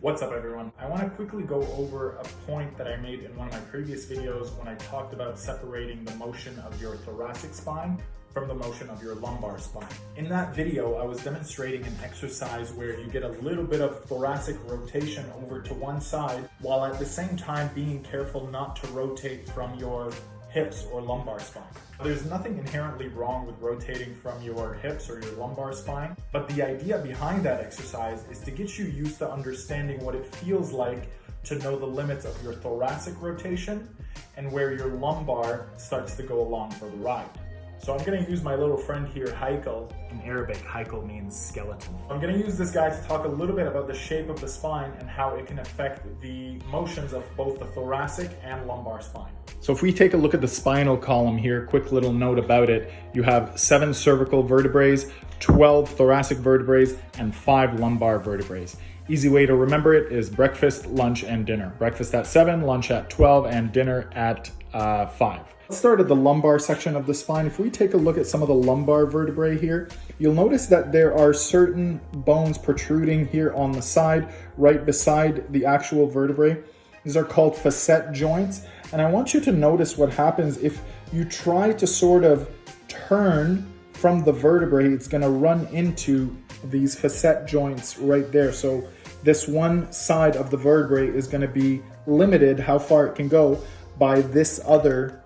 What's up everyone? I want to quickly go over a point that I made in one of my previous videos when I talked about separating the motion of your thoracic spine from the motion of your lumbar spine. In that video, I was demonstrating an exercise where you get a little bit of thoracic rotation over to one side, while at the same time being careful not to rotate from your hips or lumbar spine. There's nothing inherently wrong with rotating from your hips or your lumbar spine, but the idea behind that exercise is to get you used to understanding what it feels like to know the limits of your thoracic rotation and where your lumbar starts to go along for the ride. So I'm going to use my little friend here, Heikel. In Arabic, Heikel means skeleton. I'm going to use this guy to talk a little bit about the shape of the spine and how it can affect the motions of both the thoracic and lumbar spine. So if we take a look at the spinal column here, quick little note about it, you have 7 cervical vertebrae, 12 thoracic vertebrae, and 5 lumbar vertebrae. Easy way to remember it is breakfast, lunch, and dinner. Breakfast at 7, lunch at 12, and dinner at 5. Let's start at the lumbar section of the spine. If we take a look at some of the lumbar vertebrae here, you'll notice that there are certain bones protruding here on the side, right beside the actual vertebrae. These are called facet joints. And I want you to notice what happens if you try to sort of turn from the vertebrae. It's going to run into these facet joints right there. So this one side of the vertebrae is going to be limited how far it can go by this other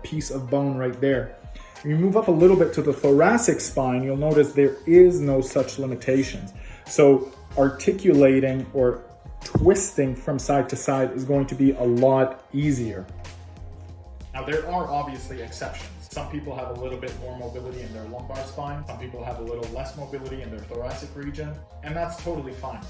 piece of bone right there. When you move up a little bit to the thoracic spine, you'll notice there is no such limitations. So articulating or twisting from side to side is going to be a lot easier. Now there are obviously exceptions. Some people have a little bit more mobility in their lumbar spine. Some people have a little less mobility in their thoracic region, and that's totally fine.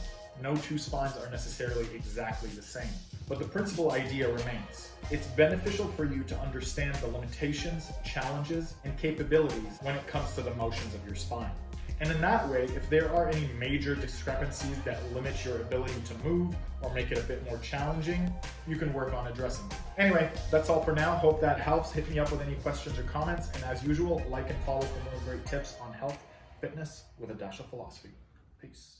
No two spines are necessarily exactly the same, but the principal idea remains. It's beneficial for you to understand the limitations, challenges, and capabilities when it comes to the motions of your spine. And in that way, if there are any major discrepancies that limit your ability to move or make it a bit more challenging, you can work on addressing them. Anyway, that's all for now. Hope that helps. Hit me up with any questions or comments. And as usual, like and follow for more great tips on health, fitness with a dash of philosophy. Peace.